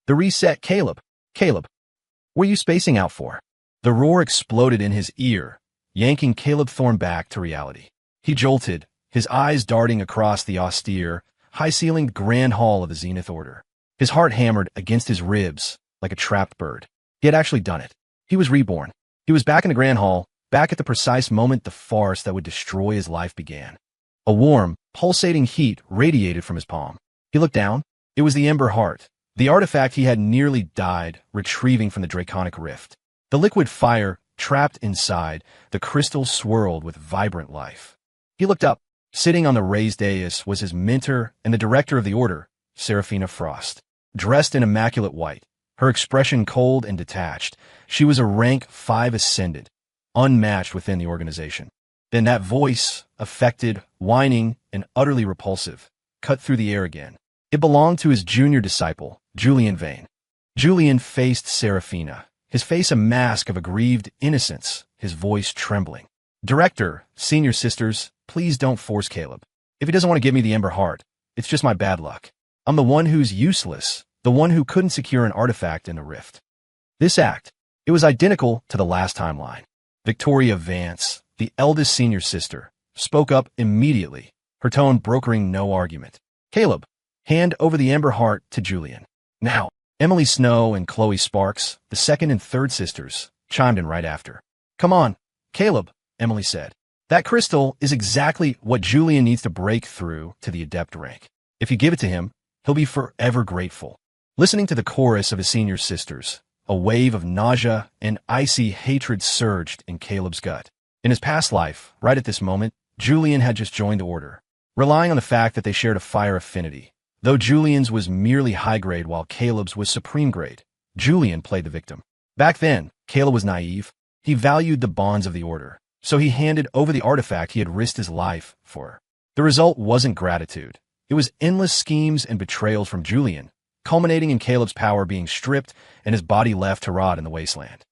The reset, Caleb. Caleb, what are you spacing out for? The roar exploded in his ear, yanking Caleb Thorne back to reality. He jolted, his eyes darting across the austere, high-ceilinged grand hall of the Zenith Order. His heart hammered against his ribs like a trapped bird. He had actually done it. He was reborn. He was back in the grand hall, back at the precise moment the farce that would destroy his life began. A warm, pulsating heat radiated from his palm. He looked down. It was the Ember Heart, the artifact he had nearly died retrieving from the Draconic Rift. The liquid fire trapped inside, the crystal swirled with vibrant life. He looked up. Sitting on the raised dais was his mentor and the director of the Order, Seraphina Frost. Dressed in immaculate white, her expression cold and detached, she was a rank 5 ascendant, unmatched within the organization. Then that voice, affected, whining, and utterly repulsive, cut through the air again. It belonged to his junior disciple, Julian Vane. Julian faced Seraphina, his face a mask of aggrieved innocence, his voice trembling. Director, senior sisters, please don't force Caleb. If he doesn't want to give me the Ember Heart, it's just my bad luck. I'm the one who's useless, the one who couldn't secure an artifact in the rift. This act, it was identical to the last timeline. Victoria Vance, the eldest senior sister, spoke up immediately, her tone brokering no argument. Caleb, hand over the Ember Heart to Julian. Now, Emily Snow and Chloe Sparks, the second and third sisters, chimed in right after. Come on, Caleb, Emily said. That crystal is exactly what Julian needs to break through to the adept rank. If you give it to him, he'll be forever grateful. Listening to the chorus of his senior sisters, a wave of nausea and icy hatred surged in Caleb's gut. In his past life, right at this moment, Julian had just joined the Order, relying on the fact that they shared a fire affinity. Though Julian's was merely high grade while Caleb's was supreme grade, Julian played the victim. Back then, Caleb was naive. He valued the bonds of the Order, so he handed over the artifact he had risked his life for. The result wasn't gratitude. It was endless schemes and betrayals from Julian, culminating in Caleb's power being stripped and his body left to rot in the wasteland.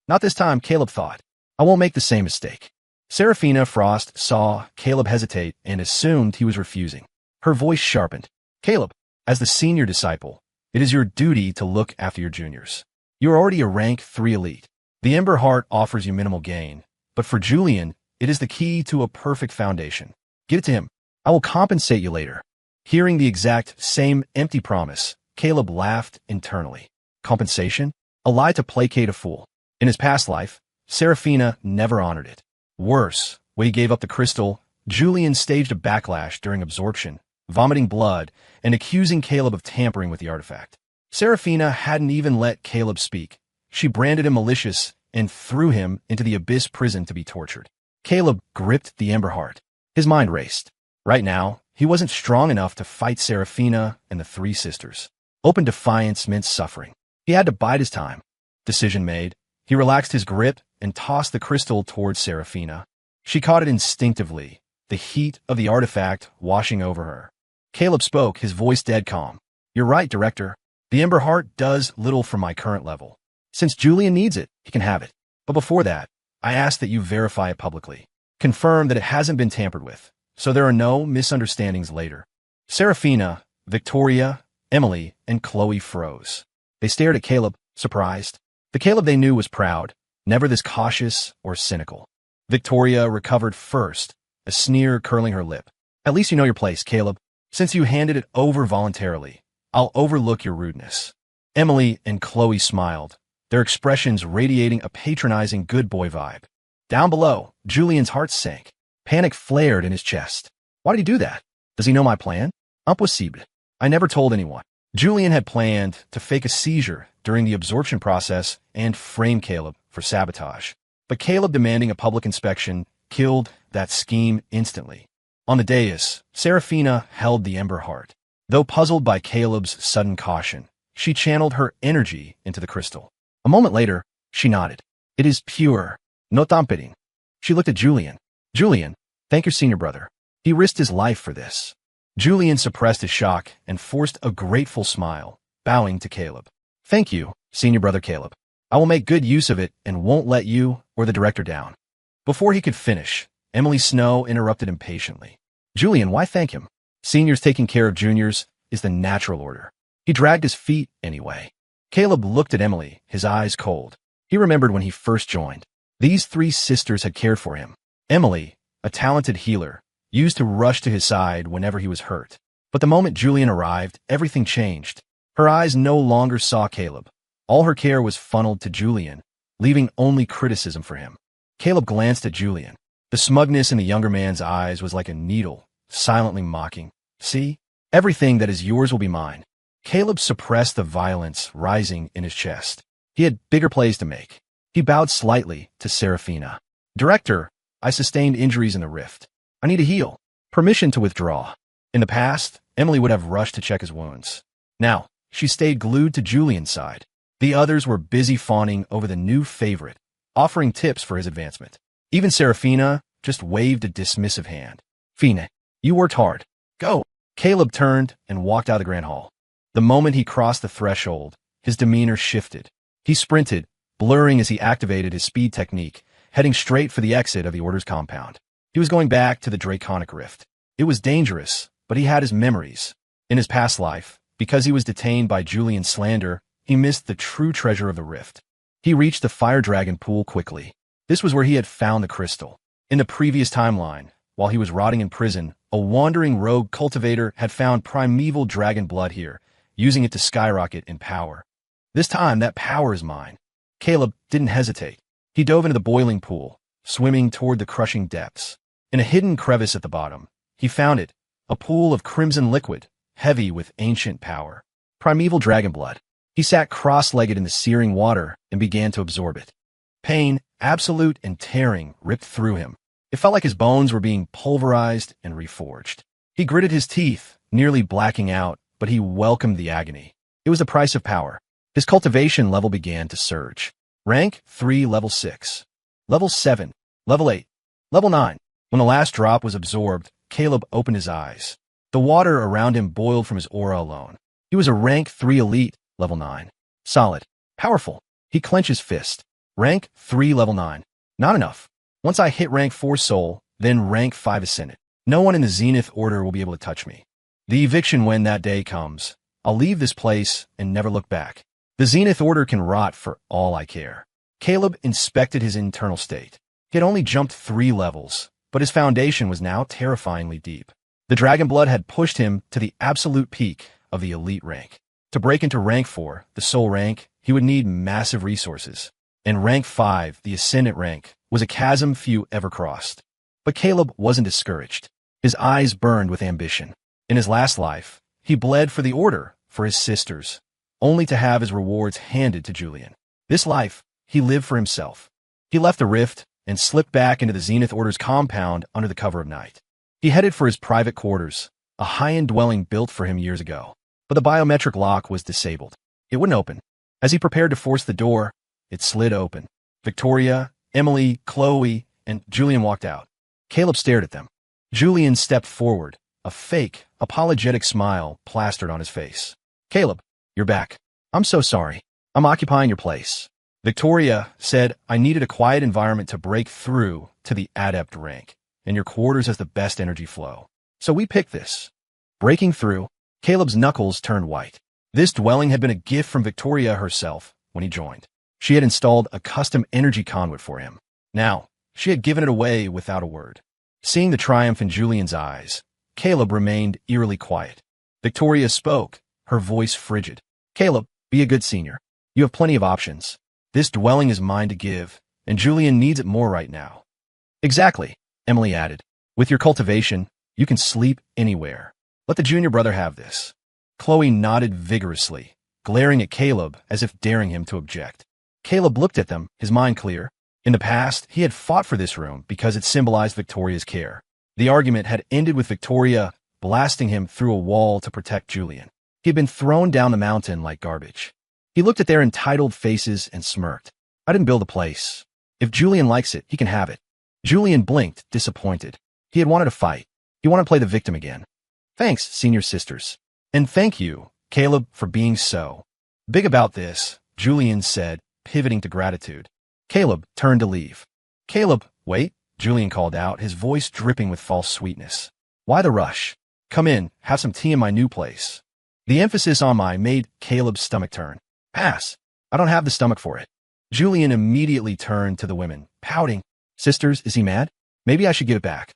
Not this time, Caleb thought. I won't make the same mistake. Seraphina Frost saw Caleb hesitate and assumed he was refusing. Her voice sharpened. Caleb, as the senior disciple, it is your duty to look after your juniors. You are already a rank 3 elite. The Ember Heart offers you minimal gain, but for Julian, it is the key to a perfect foundation. Give it to him. I will compensate you later. Hearing the exact same empty promise, Caleb laughed internally. Compensation? A lie to placate a fool. In his past life, Seraphina never honored it. Worse, when he gave up the crystal, Julian staged a backlash during absorption, vomiting blood and accusing Caleb of tampering with the artifact. Seraphina hadn't even let Caleb speak. She branded him malicious and threw him into the abyss prison to be tortured. Caleb gripped the Ember Heart. His mind raced. Right now, he wasn't strong enough to fight Seraphina and the 3 sisters. Open defiance meant suffering. He had to bide his time. Decision made, he relaxed his grip and tossed the crystal towards Seraphina. She caught it instinctively, the heat of the artifact washing over her. Caleb spoke, his voice dead calm. You're right, Director. The Ember Heart does little for my current level. Since Julian needs it, he can have it. But before that, I ask that you verify it publicly. Confirm that it hasn't been tampered with, so there are no misunderstandings later. Seraphina, Victoria, Emily, and Chloe froze. They stared at Caleb, surprised. The Caleb they knew was proud, never this cautious or cynical. Victoria recovered first, a sneer curling her lip. At least you know your place, Caleb. Since you handed it over voluntarily, I'll overlook your rudeness. Emily and Chloe smiled, their expressions radiating a patronizing good boy vibe. Down below, Julian's heart sank. Panic flared in his chest. Why did he do that? Does he know my plan? Impossible. I never told anyone. Julian had planned to fake a seizure during the absorption process and frame Caleb for sabotage. But Caleb demanding a public inspection killed that scheme instantly. On the dais, Seraphina held the Ember Heart. Though puzzled by Caleb's sudden caution, she channeled her energy into the crystal. A moment later, she nodded. It is pure. No tampering. She looked at Julian. Julian, thank your senior brother. He risked his life for this. Julian suppressed his shock and forced a grateful smile, bowing to Caleb. Thank you, senior brother Caleb. I will make good use of it and won't let you or the director down. Before he could finish, Emily Snow interrupted impatiently. Julian, why thank him? Seniors taking care of juniors is the natural order. He dragged his feet anyway. Caleb looked at Emily, his eyes cold. He remembered when he first joined. These three sisters had cared for him. Emily, a talented healer, used to rush to his side whenever he was hurt. But the moment Julian arrived, everything changed. Her eyes no longer saw Caleb. All her care was funneled to Julian, leaving only criticism for him. Caleb glanced at Julian. The smugness in the younger man's eyes was like a needle, silently mocking. See? Everything that is yours will be mine. Caleb suppressed the violence rising in his chest. He had bigger plays to make. He bowed slightly to Serafina. Director, I sustained injuries in the rift. I need to heal. Permission to withdraw. In the past, Emily would have rushed to check his wounds. Now, she stayed glued to Julian's side. The others were busy fawning over the new favorite, offering tips for his advancement. Even Serafina just waved a dismissive hand. Fina, you worked hard. Go. Caleb turned and walked out of the grand hall. The moment he crossed the threshold, his demeanor shifted. He sprinted, blurring as he activated his speed technique, heading straight for the exit of the Order's compound. He was going back to the Draconic Rift. It was dangerous, but he had his memories. In his past life, because he was detained by Julian's slander, he missed the true treasure of the rift. He reached the Fire Dragon pool quickly. This was where he had found the crystal. In the previous timeline, while he was rotting in prison, a wandering rogue cultivator had found primeval dragon blood here, using it to skyrocket in power. This time, that power is mine. Caleb didn't hesitate. He dove into the boiling pool, swimming toward the crushing depths. In a hidden crevice at the bottom, he found it, a pool of crimson liquid, heavy with ancient power. Primeval dragon blood. He sat cross-legged in the searing water and began to absorb it. Pain, absolute and tearing, ripped through him. It felt like his bones were being pulverized and reforged. He gritted his teeth, nearly blacking out, but he welcomed the agony. It was the price of power. His cultivation level began to surge. Rank 3, level 6. Level 7. Level 8. Level 9. When the last drop was absorbed, Caleb opened his eyes. The water around him boiled from his aura alone. He was a rank 3 elite, level 9. Solid. Powerful. He clenched his fist. Rank 3, level 9. Not enough. Once I hit rank 4 soul, then rank 5 ascendant. No one in the Zenith Order will be able to touch me. The eviction when that day comes. I'll leave this place and never look back. The Zenith Order can rot for all I care. Caleb inspected his internal state. He had only jumped 3 levels, but his foundation was now terrifyingly deep. The dragon blood had pushed him to the absolute peak of the elite rank. To break into rank 4, the soul rank, he would need massive resources. And rank 5, the ascendant rank, was a chasm few ever crossed. But Caleb wasn't discouraged. His eyes burned with ambition. In his last life, he bled for the Order, for his sisters, only to have his rewards handed to Julian. This life, he lived for himself. He left the rift and slipped back into the Zenith Order's compound under the cover of night. He headed for his private quarters, a high-end dwelling built for him years ago. But the biometric lock was disabled. It wouldn't open. As he prepared to force the door, it slid open. Victoria, Emily, Chloe, and Julian walked out. Caleb stared at them. Julian stepped forward, a fake, apologetic smile plastered on his face. Caleb, you're back. I'm so sorry. I'm occupying your place. Victoria said I needed a quiet environment to break through to the adept rank, and your quarters has the best energy flow. So we picked this. Breaking through, Caleb's knuckles turned white. This dwelling had been a gift from Victoria herself when he joined. She had installed a custom energy conduit for him. Now, she had given it away without a word. Seeing the triumph in Julian's eyes, Caleb remained eerily quiet. Victoria spoke, her voice frigid. Caleb, be a good senior. You have plenty of options. This dwelling is mine to give, and Julian needs it more right now. Exactly, Emily added. With your cultivation, you can sleep anywhere. Let the junior brother have this. Chloe nodded vigorously, glaring at Caleb as if daring him to object. Caleb looked at them, his mind clear. In the past, he had fought for this room because it symbolized Victoria's care. The argument had ended with Victoria blasting him through a wall to protect Julian. He had been thrown down the mountain like garbage. He looked at their entitled faces and smirked. I didn't build a place. If Julian likes it, he can have it. Julian blinked, disappointed. He had wanted to fight. He wanted to play the victim again. Thanks, senior sisters. And thank you, Caleb, for being so big about this, Julian said, pivoting to gratitude. Caleb turned to leave. Caleb, wait, Julian called out, his voice dripping with false sweetness. Why the rush? Come in, have some tea in my new place. The emphasis on my made Caleb's stomach turn. Pass. I don't have the stomach for it. Julian immediately turned to the women, pouting. Sisters, is he mad? Maybe I should give it back.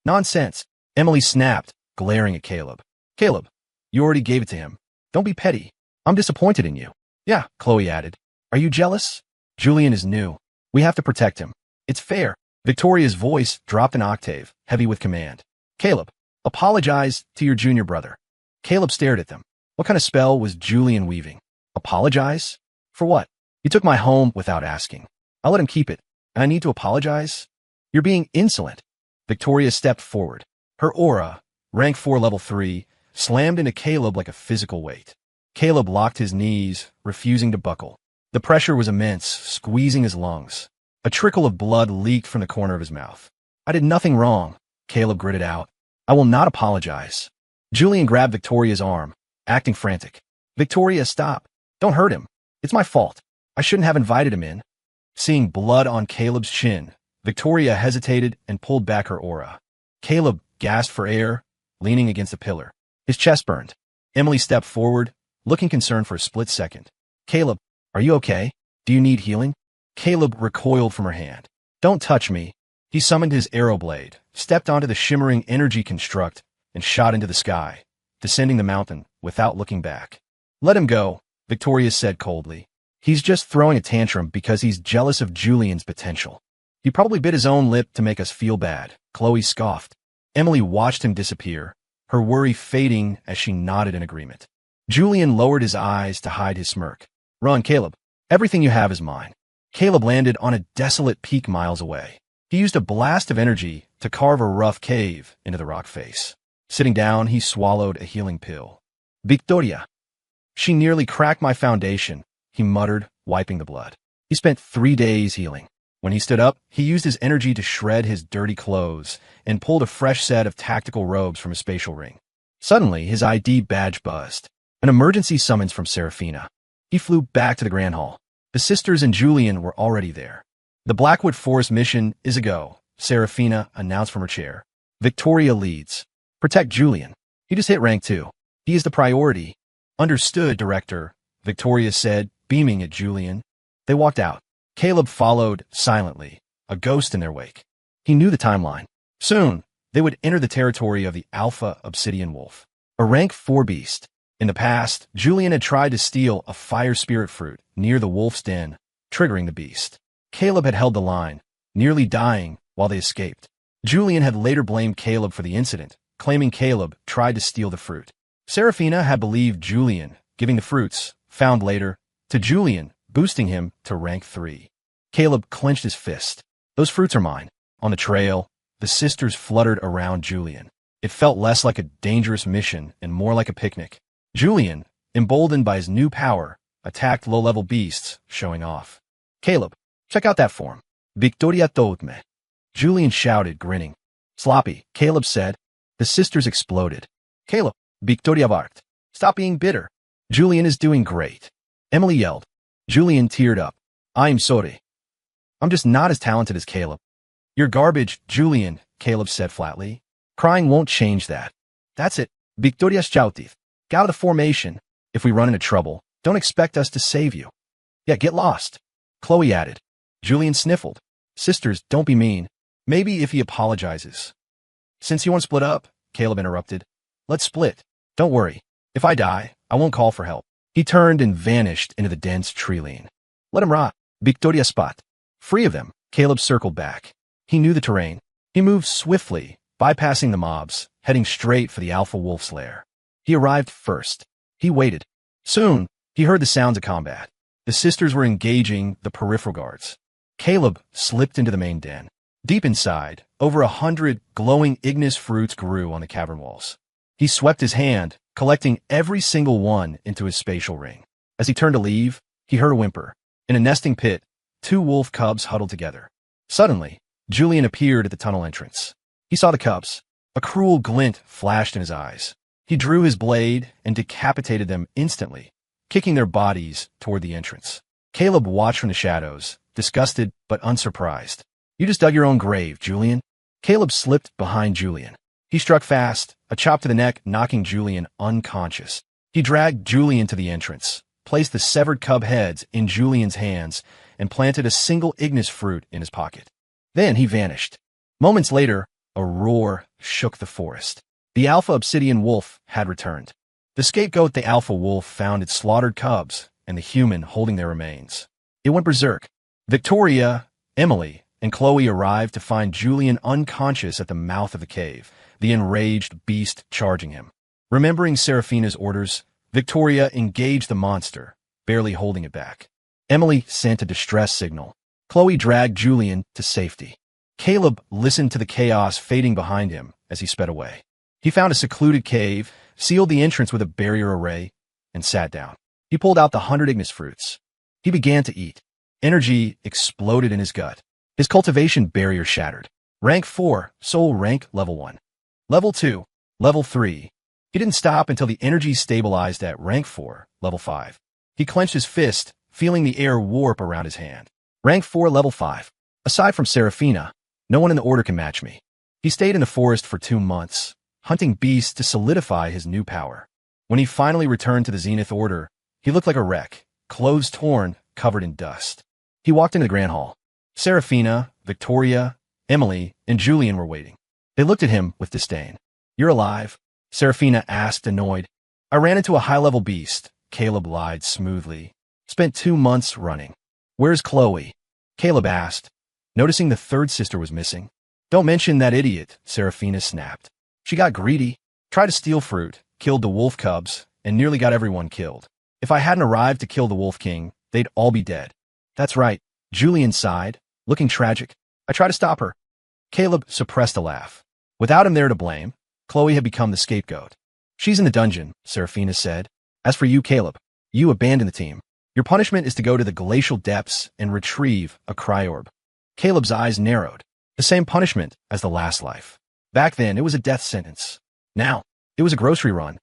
Nonsense. Emily snapped, glaring at Caleb. Caleb, you already gave it to him. Don't be petty. I'm disappointed in you. Yeah, Chloe added. Are you jealous? Julian is new. We have to protect him. It's fair. Victoria's voice dropped an octave, heavy with command. Caleb, apologize to your junior brother. Caleb stared at them. What kind of spell was Julian weaving? Apologize? For what? You took my home without asking. I'll let him keep it. And I need to apologize? You're being insolent. Victoria stepped forward. Her aura, rank 4 level 3, slammed into Caleb like a physical weight. Caleb locked his knees, refusing to buckle. The pressure was immense, squeezing his lungs. A trickle of blood leaked from the corner of his mouth. I did nothing wrong, Caleb gritted out. I will not apologize. Julian grabbed Victoria's arm, acting frantic. Victoria, stop. Don't hurt him. It's my fault. I shouldn't have invited him in. Seeing blood on Caleb's chin, Victoria hesitated and pulled back her aura. Caleb gasped for air, leaning against a pillar. His chest burned. Emily stepped forward, looking concerned for a split second. Caleb, are you okay? Do you need healing? Caleb recoiled from her hand. Don't touch me. He summoned his arrow blade, stepped onto the shimmering energy construct, and shot into the sky, descending the mountain without looking back. Let him go, Victoria said coldly. He's just throwing a tantrum because he's jealous of Julian's potential. He probably bit his own lip to make us feel bad, Chloe scoffed. Emily watched him disappear, her worry fading as she nodded in agreement. Julian lowered his eyes to hide his smirk. Run, Caleb. Everything you have is mine. Caleb landed on a desolate peak miles away. He used a blast of energy to carve a rough cave into the rock face. Sitting down, he swallowed a healing pill. Victoria. She nearly cracked my foundation, he muttered, wiping the blood. He spent 3 days healing. When he stood up, he used his energy to shred his dirty clothes and pulled a fresh set of tactical robes from his spatial ring. Suddenly, his ID badge buzzed. An emergency summons from Serafina. He flew back to the Grand Hall. The sisters and Julian were already there. The Blackwood Forest mission is a go, Serafina announced from her chair. Victoria leads. Protect Julian. He just hit rank 2. He is the priority. Understood, Director, Victoria said, beaming at Julian. They walked out. Caleb followed silently, a ghost in their wake. He knew the timeline. Soon, they would enter the territory of the Alpha Obsidian Wolf, a rank 4 beast. In the past, Julian had tried to steal a fire spirit fruit near the wolf's den, triggering the beast. Caleb had held the line, nearly dying while they escaped. Julian had later blamed Caleb for the incident, claiming Caleb tried to steal the fruit. Serafina had believed Julian, giving the fruits, found later, to Julian, boosting him to rank 3. Caleb clenched his fist. Those fruits are mine. On the trail, the sisters fluttered around Julian. It felt less like a dangerous mission and more like a picnic. Julian, emboldened by his new power, attacked low-level beasts, showing off. Caleb, check out that form. Victoria told me. Julian shouted, grinning. Sloppy, Caleb said. The sisters exploded. Caleb, Victoria barked. Stop being bitter. Julian is doing great. Emily yelled. Julian teared up. I'm sorry. I'm just not as talented as Caleb. You're garbage, Julian, Caleb said flatly. Crying won't change that. That's it. Victoria shouted. Get out of the formation. If we run into trouble, don't expect us to save you. Yeah, get lost. Chloe added. Julian sniffled. Sisters, don't be mean. Maybe if he apologizes. Since you want to split up, Caleb interrupted. Let's split. Don't worry. If I die, I won't call for help. He turned and vanished into the dense tree line. Let him rot. Victoria spot. Free of them, Caleb circled back. He knew the terrain. He moved swiftly, bypassing the mobs, heading straight for the Alpha Wolf's lair. He arrived first. He waited. Soon, he heard the sounds of combat. The sisters were engaging the peripheral guards. Caleb slipped into the main den. Deep inside, over 100 glowing ignis fruits grew on the cavern walls. He swept his hand, collecting every single one into his spatial ring. As he turned to leave, he heard a whimper. In a nesting pit, 2 wolf cubs huddled together. Suddenly, Julian appeared at the tunnel entrance. He saw the cubs. A cruel glint flashed in his eyes. He drew his blade and decapitated them instantly, kicking their bodies toward the entrance. Caleb watched from the shadows, disgusted but unsurprised. You just dug your own grave, Julian. Caleb slipped behind Julian. He struck fast, a chop to the neck knocking Julian unconscious. He dragged Julian to the entrance, placed the severed cub heads in Julian's hands and planted a single ignis fruit in his pocket. Then he vanished. Moments later, a roar shook the forest. The alpha obsidian wolf had returned. The scapegoat, the alpha wolf, found its slaughtered cubs and the human holding their remains. It went berserk. Victoria, Emily, and Chloe arrived to find Julian unconscious at the mouth of the cave, the enraged beast charging him. Remembering Seraphina's orders, Victoria engaged the monster, barely holding it back. Emily sent a distress signal. Chloe dragged Julian to safety. Caleb listened to the chaos fading behind him as he sped away. He found a secluded cave, sealed the entrance with a barrier array, and sat down. He pulled out the 100 ignis fruits. He began to eat. Energy exploded in his gut. His cultivation barrier shattered. Rank 4, soul rank level 1. Level 2, level 3. He didn't stop until the energy stabilized at rank 4, level 5. He clenched his fist, feeling the air warp around his hand. Rank 4, level 5. Aside from Seraphina, no one in the order can match me. He stayed in the forest for 2 months, hunting beasts to solidify his new power. When he finally returned to the Zenith Order, he looked like a wreck, clothes torn, covered in dust. He walked into the Grand Hall. Seraphina, Victoria, Emily, and Julian were waiting. They looked at him with disdain. "You're alive?" Seraphina asked, annoyed. "I ran into a high-level beast," Caleb lied smoothly. "Spent 2 months running." "Where's Chloe?" Caleb asked, noticing the third sister was missing. "Don't mention that idiot," Seraphina snapped. "She got greedy, tried to steal fruit, killed the wolf cubs, and nearly got everyone killed. If I hadn't arrived to kill the Wolf King, they'd all be dead." "That's right," Julian sighed, looking tragic. "I tried to stop her." Caleb suppressed a laugh. Without him there to blame, Chloe had become the scapegoat. "She's in the dungeon," Seraphina said. "As for you, Caleb, you abandoned the team. Your punishment is to go to the glacial depths and retrieve a cryorb." Caleb's eyes narrowed. The same punishment as the last life. Back then, it was a death sentence. Now, it was a grocery run.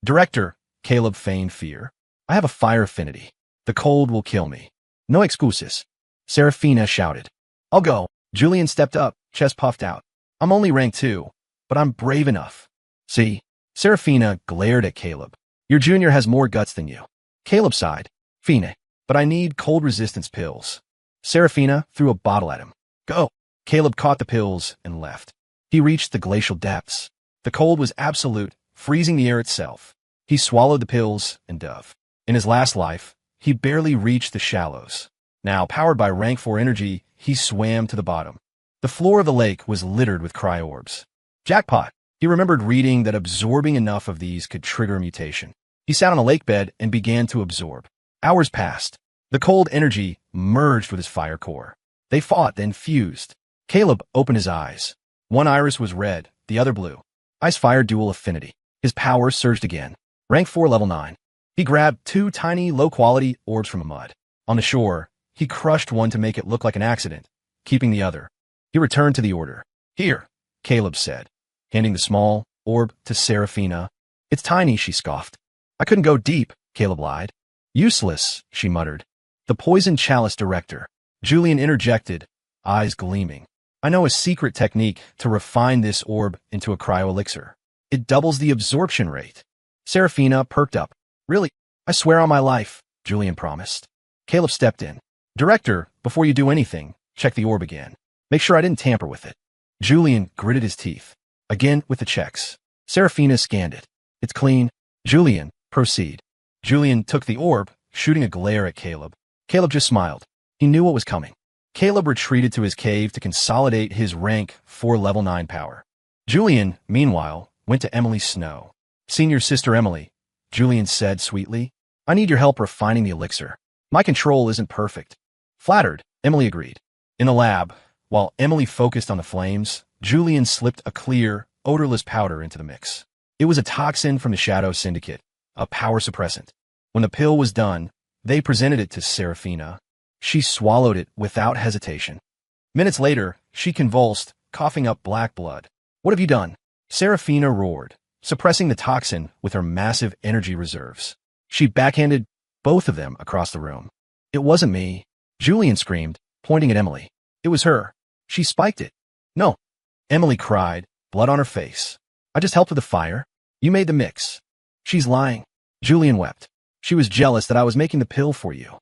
"Director," Caleb feigned fear, "I have a fire affinity. The cold will kill me. No excuses." Seraphina shouted. "I'll go." Julian stepped up, chest puffed out. "I'm only rank 2, but I'm brave enough." "See?" Seraphina glared at Caleb. "Your junior has more guts than you." Caleb sighed. "Fine, but I need cold resistance pills." Seraphina threw a bottle at him. "Go." Caleb caught the pills and left. He reached the glacial depths. The cold was absolute, freezing the air itself. He swallowed the pills and dove. In his last life, he barely reached the shallows. Now, powered by rank 4 energy, he swam to the bottom. The floor of the lake was littered with cryoorbs. Jackpot! He remembered reading that absorbing enough of these could trigger a mutation. He sat on a lake bed and began to absorb. Hours passed. The cold energy merged with his fire core. They fought, then fused. Caleb opened his eyes. One iris was red, the other blue. Ice-fire dual affinity. His power surged again. Rank 4, level 9. He grabbed 2 tiny, low-quality orbs from the mud. On the shore, he crushed one to make it look like an accident, keeping the other. He returned to the order. "Here," Caleb said, handing the small orb to Seraphina. "It's tiny," she scoffed. "I couldn't go deep," Caleb lied. "Useless," she muttered. "The poison chalice director." Julian interjected, eyes gleaming. "I know a secret technique to refine this orb into a cryo-elixir. It doubles the absorption rate." Seraphina perked up. "Really? I swear on my life," Julian promised. Caleb stepped in. "Director, before you do anything, check the orb again. Make sure I didn't tamper with it." Julian gritted his teeth. Again with the checks. Seraphina scanned it. "It's clean." "Julian, proceed." Julian took the orb, shooting a glare at Caleb. Caleb just smiled. He knew what was coming. Caleb retreated to his cave to consolidate his rank 4 level 9 power. Julian, meanwhile, went to Emily Snow. "Senior sister Emily," Julian said sweetly, "I need your help refining the elixir. My control isn't perfect." Flattered, Emily agreed. In the lab, while Emily focused on the flames, Julian slipped a clear, odorless powder into the mix. It was a toxin from the Shadow Syndicate, a power suppressant. When the pill was done, they presented it to Seraphina. She swallowed it without hesitation. Minutes later, she convulsed, coughing up black blood. "What have you done?" Seraphina roared, suppressing the toxin with her massive energy reserves. She backhanded both of them across the room. "It wasn't me," Julian screamed, pointing at Emily. "It was her. She spiked it." "No," Emily cried, blood on her face. "I just helped with the fire. You made the mix." "She's lying." Julian wept. She was jealous that I was making the pill for you.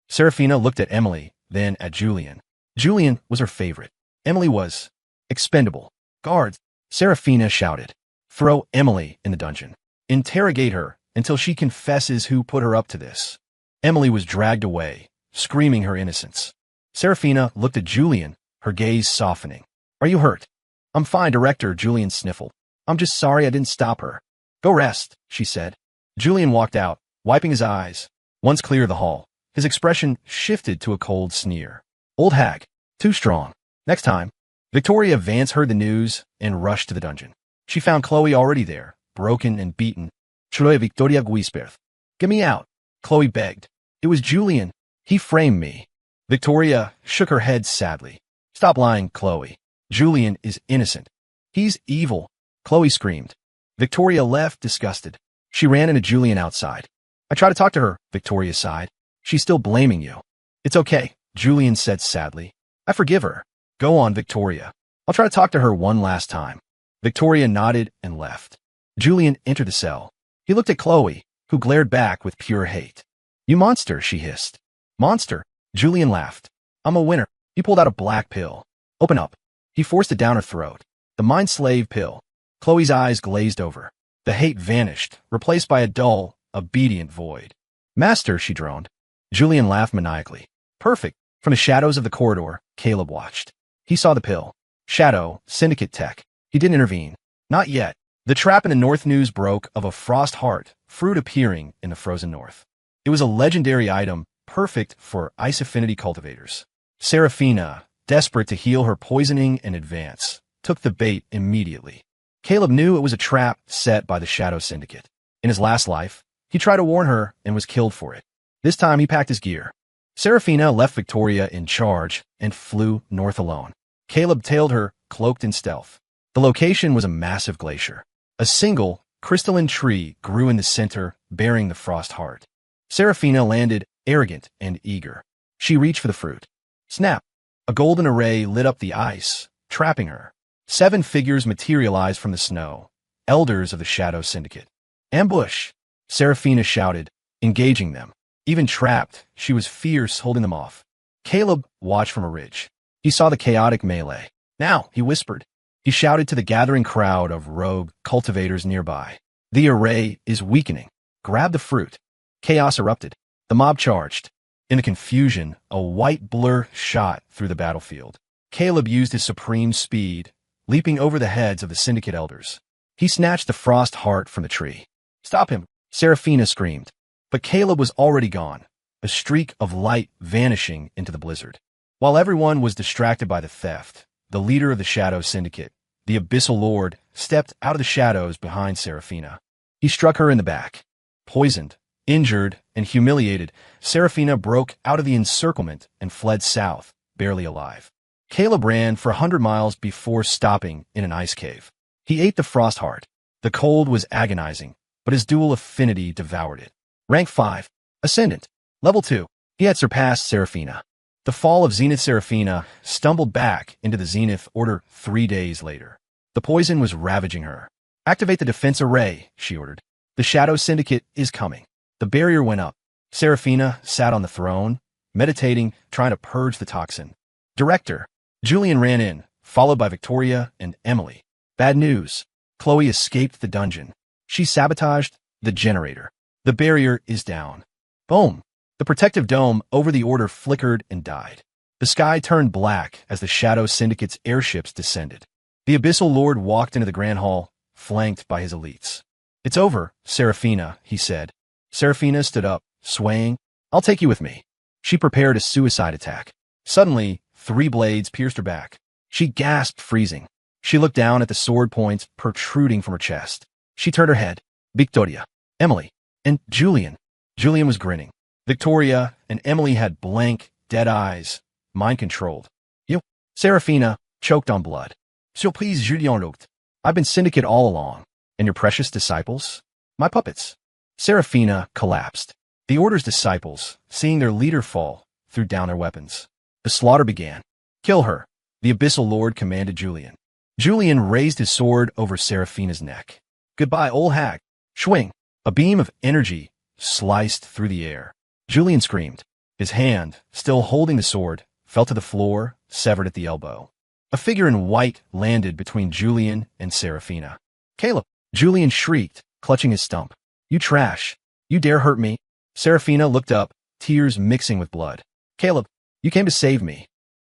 Serafina looked at Emily, then at Julian. Julian was her favorite. Emily was expendable. Guards, Serafina shouted. Throw Emily in the dungeon. Interrogate her until she confesses who put her up to this. Emily was dragged away, screaming her innocence. Serafina looked at Julian, her gaze softening. Are you hurt? I'm fine, Director, Julian sniffled. I'm just sorry I didn't stop her. Go rest, she said. Julian walked out, wiping his eyes. Once clear of the hall, his expression shifted to a cold sneer. Old hag, too strong. Next time. Victoria Vance heard the news and rushed to the dungeon. She found Chloe already there, broken and beaten. Troy Victoria Guisperth. Get me out, Chloe begged. It was Julian. He framed me. Victoria shook her head sadly. Stop lying, Chloe. Julian is innocent. He's evil, Chloe screamed. Victoria left, disgusted. She ran into Julian outside. I tried to talk to her, Victoria sighed. She's still blaming you. It's okay, Julian said sadly. I forgive her. Go on, Victoria. I'll try to talk to her one last time. Victoria nodded and left. Julian entered the cell. He looked at Chloe, who glared back with pure hate. You monster, she hissed. Monster, Julian laughed. I'm a winner. He pulled out a black pill. Open up. He forced it down her throat. The mind slave pill. Chloe's eyes glazed over. The hate vanished, replaced by a dull, obedient void. Master, she droned. Julian laughed maniacally. Perfect. From the shadows of the corridor, Caleb watched. He saw the pill. Shadow, syndicate tech. He didn't intervene. Not yet. The trap in the North news broke of a frost heart, fruit appearing in the frozen North. It was a legendary item, perfect for ice affinity cultivators. Serafina, desperate to heal her poisoning and advance, took the bait immediately. Caleb knew it was a trap set by the Shadow Syndicate. In his last life, he tried to warn her and was killed for it. This time he packed his gear. Serafina left Victoria in charge and flew north alone. Caleb tailed her, cloaked in stealth. The location was a massive glacier. A single, crystalline tree grew in the center, bearing the frost heart. Serafina landed, arrogant and eager. She reached for the fruit. Snap! A golden array lit up the ice, trapping her. 7 figures materialized from the snow, elders of the Shadow Syndicate. Ambush! Serafina shouted, engaging them. Even trapped, she was fierce, holding them off. Caleb watched from a ridge. He saw the chaotic melee. Now, he whispered. He shouted to the gathering crowd of rogue cultivators nearby. The array is weakening. Grab the fruit. Chaos erupted. The mob charged. In the confusion, a white blur shot through the battlefield. Caleb used his supreme speed, leaping over the heads of the syndicate elders. He snatched the frost heart from the tree. Stop him, Serafina screamed. But Caleb was already gone, a streak of light vanishing into the blizzard. While everyone was distracted by the theft, the leader of the Shadow Syndicate, the Abyssal Lord, stepped out of the shadows behind Serafina. He struck her in the back. Poisoned, injured, and humiliated, Serafina broke out of the encirclement and fled south, barely alive. Caleb ran for 100 miles before stopping in an ice cave. He ate the frost heart. The cold was agonizing, but his dual affinity devoured it. Rank 5. Ascendant. Level 2. He had surpassed Serafina. The fall of Zenith Serafina stumbled back into the Zenith Order 3 days later. The poison was ravaging her. Activate the defense array, she ordered. The Shadow Syndicate is coming. The barrier went up. Serafina sat on the throne, meditating, trying to purge the toxin. Director. Julian ran in, followed by Victoria and Emily. Bad news. Chloe escaped the dungeon. She sabotaged the generator. The barrier is down. Boom. The protective dome over the Order flickered and died. The sky turned black as the Shadow Syndicate's airships descended. The Abyssal Lord walked into the Grand Hall, flanked by his elites. It's over, Serafina, he said. Serafina stood up, swaying. I'll take you with me. She prepared a suicide attack. Suddenly, 3 blades pierced her back. She gasped, freezing. She looked down at the sword points protruding from her chest. She turned her head. Victoria, Emily, and Julian. Julian was grinning. Victoria and Emily had blank, dead eyes, mind-controlled. You, Serafina, choked on blood. Surprise, Julian looked. I've been syndicate all along. And your precious disciples? My puppets. Serafina collapsed. The Order's disciples, seeing their leader fall, threw down their weapons. The slaughter began. Kill her, the Abyssal Lord commanded Julian. Julian raised his sword over Serafina's neck. Goodbye, old hag. Swing. A beam of energy sliced through the air. Julian screamed. His hand, still holding the sword, fell to the floor, severed at the elbow. A figure in white landed between Julian and Seraphina. "Caleb!" Julian shrieked, clutching his stump. "You trash! You dare hurt me!" Seraphina looked up, tears mixing with blood. "Caleb, you came to save me."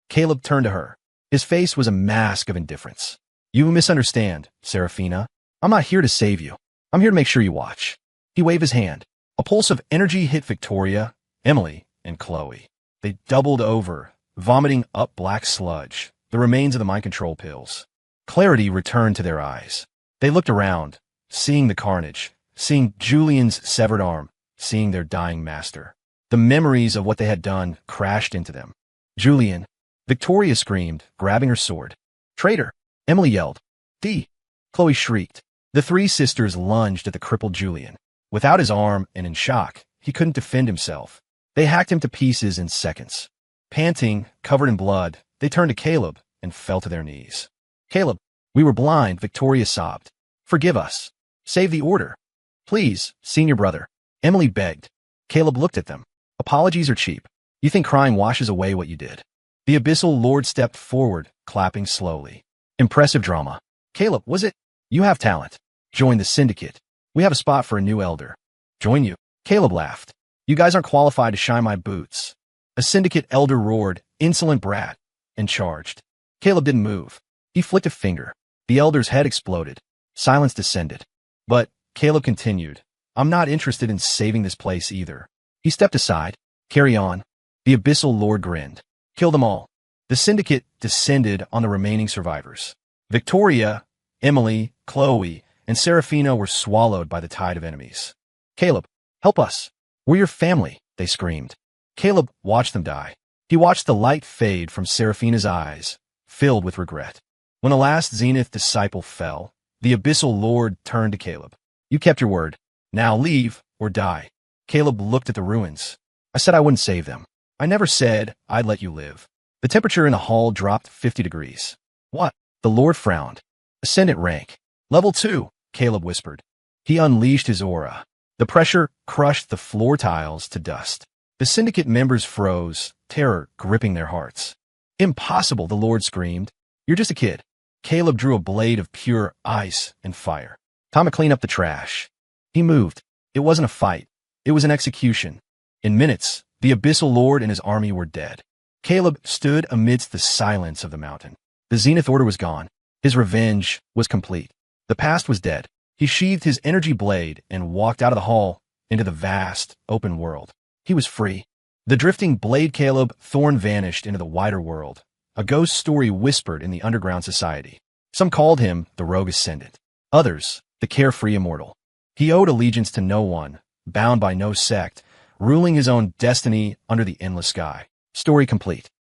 Caleb turned to her. His face was a mask of indifference. "You misunderstand, Seraphina. I'm not here to save you. I'm here to make sure you watch." He waved his hand. A pulse of energy hit Victoria, Emily, and Chloe. They doubled over, vomiting up black sludge, the remains of the mind control pills. Clarity returned to their eyes. They looked around, seeing the carnage, seeing Julian's severed arm, seeing their dying master. The memories of what they had done crashed into them. "Julian!" Victoria screamed, grabbing her sword. "Traitor!" Emily yelled. "D!" Chloe shrieked. The three sisters lunged at the crippled Julian. Without his arm and in shock, he couldn't defend himself. They hacked him to pieces in seconds. Panting, covered in blood, they turned to Caleb and fell to their knees. "Caleb, we were blind," Victoria sobbed. "Forgive us. Save the order. Please, senior brother." Emily begged. Caleb looked at them. "Apologies are cheap. You think crying washes away what you did." The Abyssal Lord stepped forward, clapping slowly. "Impressive drama. Caleb, was it? You have talent. Join the syndicate. We have a spot for a new elder." "Join you?" Caleb laughed. "You guys aren't qualified to shine my boots." A syndicate elder roared, "Insolent brat," and charged. Caleb didn't move. He flicked a finger. The elder's head exploded. Silence descended. "But," Caleb continued, "I'm not interested in saving this place either." He stepped aside. "Carry on." The Abyssal Lord grinned. "Kill them all." The syndicate descended on the remaining survivors. Victoria, Emily, Chloe, and Seraphina were swallowed by the tide of enemies. "Caleb, help us. We're your family," they screamed. Caleb watched them die. He watched the light fade from Seraphina's eyes, filled with regret. When the last Zenith disciple fell, the Abyssal Lord turned to Caleb. "You kept your word. Now leave or die." Caleb looked at the ruins. "I said I wouldn't save them. I never said I'd let you live." The temperature in the hall dropped 50 degrees. "What?" The Lord frowned. "Ascendant rank. Level 2, Caleb whispered. He unleashed his aura. The pressure crushed the floor tiles to dust. The syndicate members froze, terror gripping their hearts. "Impossible," the Lord screamed. "You're just a kid." Caleb drew a blade of pure ice and fire. "Time to clean up the trash." He moved. It wasn't a fight. It was an execution. In minutes, the Abyssal Lord and his army were dead. Caleb stood amidst the silence of the mountain. The Zenith Order was gone. His revenge was complete. The past was dead. He sheathed his energy blade and walked out of the hall into the vast, open world. He was free. The drifting blade Caleb Thorn vanished into the wider world. A ghost story whispered in the underground society. Some called him the Rogue Ascendant. Others, the Carefree Immortal. He owed allegiance to no one, bound by no sect, ruling his own destiny under the endless sky. Story complete.